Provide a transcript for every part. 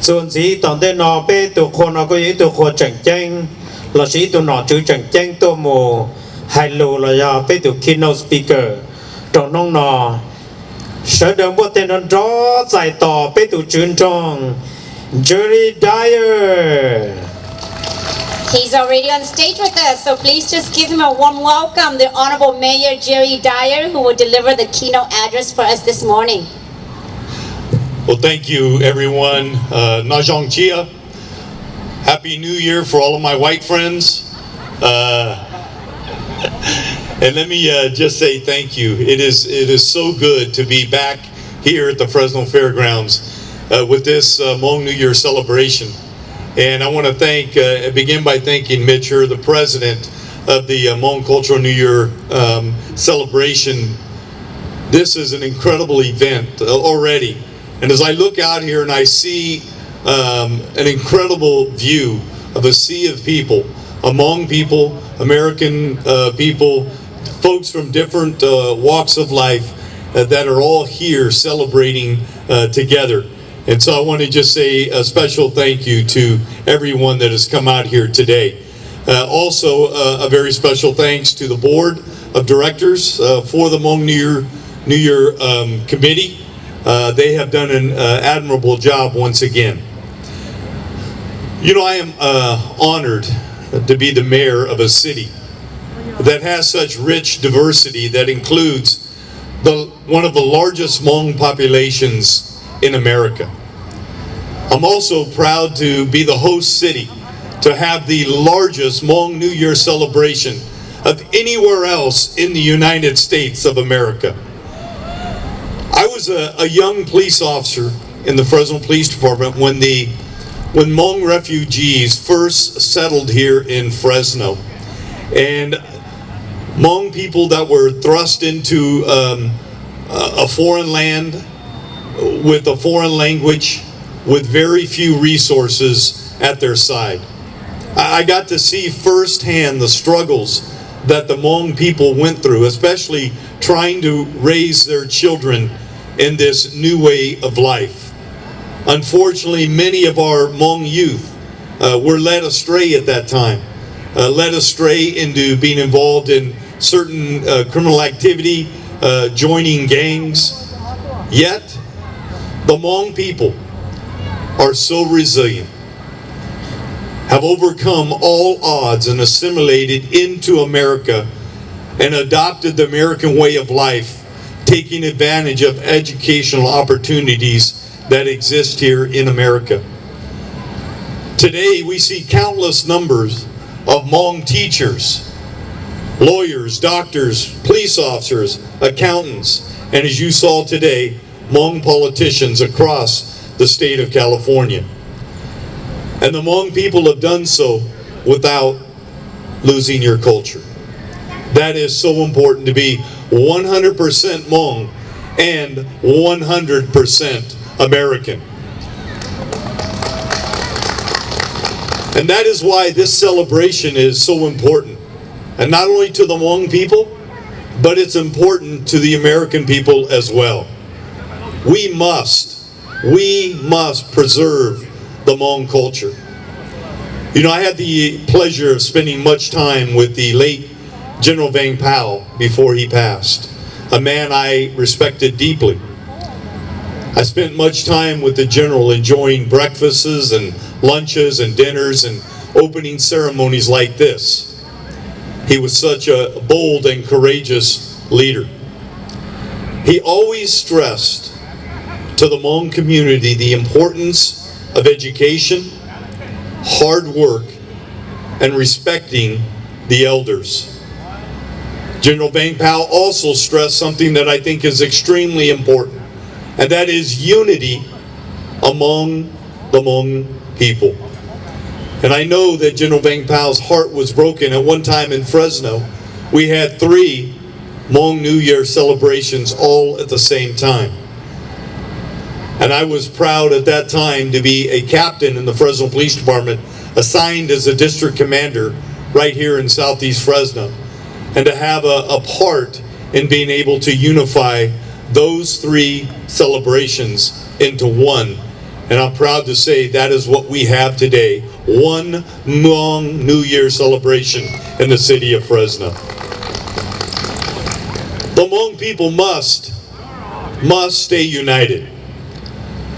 ส่วนสีตอนได้นอเป้ตัวคนเอาก็ยิ่งตัวคนจังแจ้งเราสีตัวหนอจื้อจังแจ้งตัวโมไฮโลเรายาเป้ตัวคีโนสปีกเกอร์ตรงน้องนอเสด็จบทเต็นร้อใส่ต่อเป้ตัวจื้อจงเจอรี่ไดเออร์ He's already on stage with us, so please just give him a warm welcome, the Honorable Mayor Jerry Dyer, who will deliver the keynote address for us this morning. Well, thank you, everyone. Najong Chia. Happy New Year for all of my white friends. And let me just say thank you. It is so good to be back here at the Fresno Fairgrounds with this Hmong New Year celebration. And I want to begin by thanking Mitcher, the president of the Hmong Cultural New Year celebration. This is an incredible event already. And as I look out here and I see an incredible view of a sea of people, Hmong people, American people, folks from different walks of life that are all here celebrating together. And so I want to just say a special thank you to everyone that has come out here today. Also, a very special thanks to the board of directors for the Hmong New Year committee. They have done an admirable job once again. You know, I am honored to be the mayor of a city that has such rich diversity that includes one of the largest Hmong populations in America. I'm also proud to be the host city to have the largest Hmong New Year celebration of anywhere else in the United States of America. I was a young police officer in the Fresno Police Department when Hmong refugees first settled here in Fresno. And Hmong people that were thrust into a foreign land with a foreign language, with very few resources at their side. I got to see firsthand the struggles that the Hmong people went through, especially trying to raise their children in this new way of life. Unfortunately, many of our Hmong youth were led astray at that time, led astray into being involved in certain criminal activity, joining gangs. Yet, the Hmong people are so resilient, have overcome all odds and assimilated into America and adopted the American way of life, taking advantage of educational opportunities that exist here in America. Today, we see countless numbers of Hmong teachers, lawyers, doctors, police officers, accountants, and as you saw today, Hmong politicians across the state of California. And the Hmong people have done so without losing your culture. That is so important, to be 100% Hmong and 100% American. And that is why this celebration is so important. And not only to the Hmong people, but it's important to the American people as well. We must preserve the Hmong culture. You know, I had the pleasure of spending much time with the late General Vang Pao before he passed, a man I respected deeply. I spent much time with the general enjoying breakfasts and lunches and dinners and opening ceremonies like this. He was such a bold and courageous leader. He always stressed to the Hmong community the importance of education, hard work, and respecting the elders. General Vang Pao also stressed something that I think is extremely important, and that is unity among the Hmong people. And I know that General Vang Pao's heart was broken. At one time in Fresno, we had 3 Hmong New Year celebrations all at the same time. And I was proud at that time to be a captain in the Fresno Police Department, assigned as a district commander right here in Southeast Fresno, and to have a part in being able to unify those 3 celebrations into one And I'm proud to say that is what we have today. One Hmong New Year celebration in the city of Fresno. The Hmong people must stay united.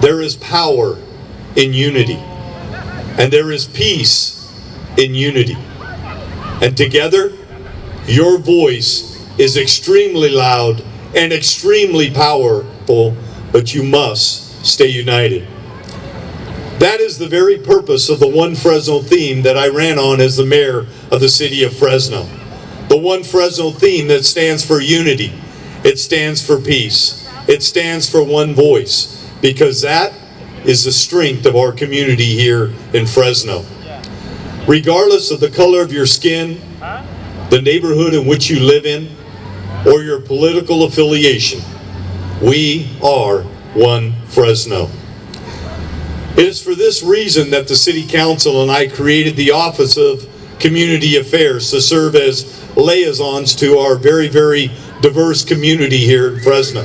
There is power in unity, and there is peace in unity. And together, your voice is extremely loud and extremely powerful, but you must stay united. That is the very purpose of the One Fresno theme that I ran on as the mayor of the city of Fresno. The One Fresno theme that stands for unity. It stands for peace. It stands for one voice, because that is the strength of our community here in Fresno. Regardless of the color of your skin, the neighborhood in which you live in, or your political affiliation, we are One Fresno. It is for this reason that the City Council and I created the Office of Community Affairs to serve as liaisons to our very, very diverse community here in Fresno.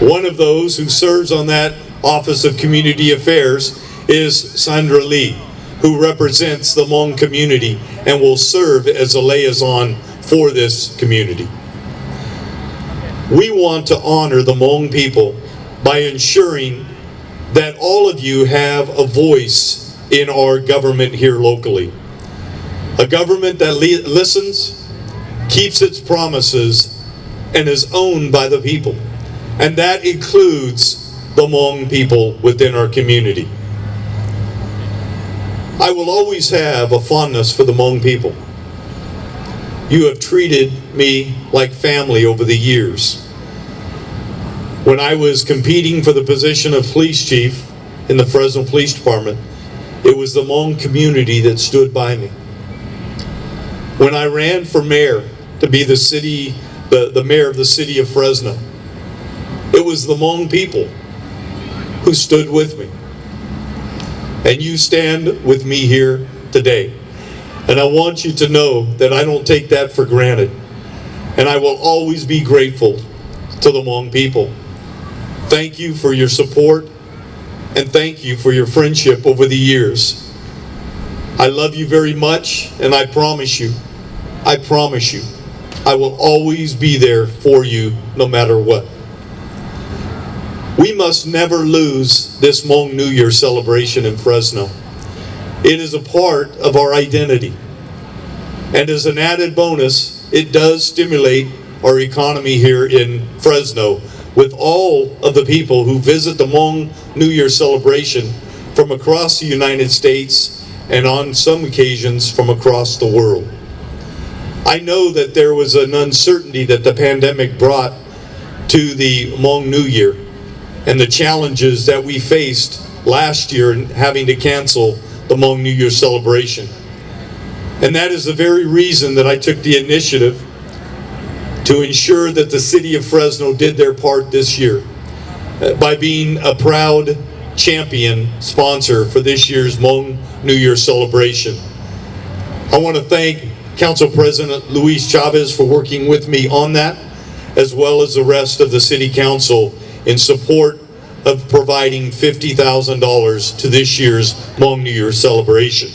One of those who serves on that Office of Community Affairs is Sandra Lee, who represents the Hmong community and will serve as a liaison for this community. We want to honor the Hmong people by ensuring that all of you have a voice in our government here locally. A government that listens, keeps its promises, and is owned by the people. And that includes the Hmong people within our community. I will always have a fondness for the Hmong people. You have treated me like family over the years. When I was competing for the position of police chief in the Fresno Police Department, it was the Hmong community that stood by me. When I ran for mayor to be the mayor of the city of Fresno, it was the Hmong people who stood with me. And you stand with me here today. And I want you to know that I don't take that for granted. And I will always be grateful to the Hmong people. Thank you for your support, and thank you for your friendship over the years. I love you very much, and I promise you, I will always be there for you no matter what. We must never lose this Hmong New Year celebration in Fresno. It is a part of our identity. And as an added bonus, it does stimulate our economy here in Fresno, with all of the people who visit the Hmong New Year celebration from across the United States and on some occasions from across the world. I know that there was an uncertainty that the pandemic brought to the Hmong New Year and the challenges that we faced last year in having to cancel the Hmong New Year celebration. And that is the very reason that I took the initiative to ensure that the city of Fresno did their part this year by being a proud champion sponsor for this year's Hmong New Year celebration. I want to thank Council President Luis Chavez for working with me on that, as well as the rest of the City Council in support of providing $50,000 to this year's Hmong New Year celebration.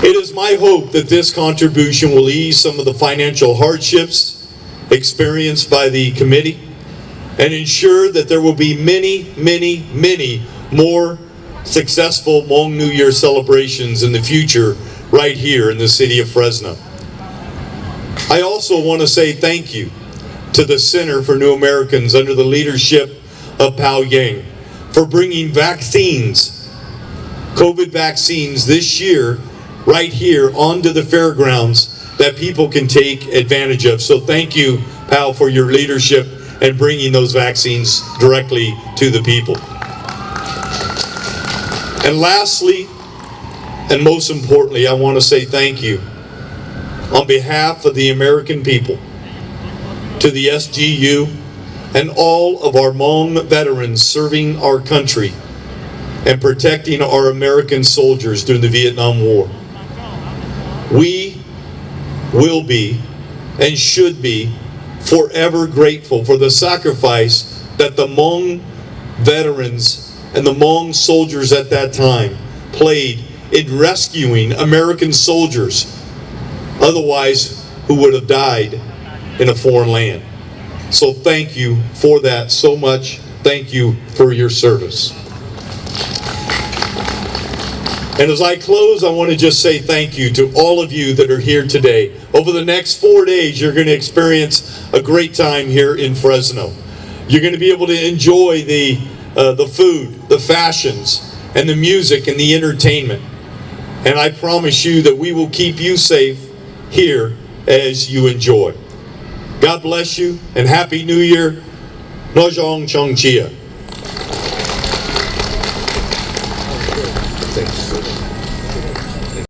It is my hope that this contribution will ease some of the financial hardships experienced by the committee and ensure that there will be many, many, many more successful Hmong New Year celebrations in the future right here in the city of Fresno. I also want to say thank you to the Center for New Americans under the leadership of Pao Yang for bringing vaccines, COVID vaccines this year right here onto the fairgrounds that people can take advantage of. So thank you, Pal, for your leadership and bringing those vaccines directly to the people. And lastly, and most importantly, I want to say thank you on behalf of the American people to the SGU and all of our Hmong veterans serving our country and protecting our American soldiers during the Vietnam War. We will be and should be forever grateful for the sacrifice that the Hmong veterans and the Hmong soldiers at that time played in rescuing American soldiers, otherwise who would have died in a foreign land. So thank you for that so much. Thank you for your service. And as I close, I want to just say thank you to all of you that are here today. Over the next 4 days, you're going to experience a great time here in Fresno. You're going to be able to enjoy the food, the fashions, and the music and the entertainment. And I promise you that we will keep you safe here as you enjoy. God bless you and Happy New Year. Nojong Chong Chia. Thanks.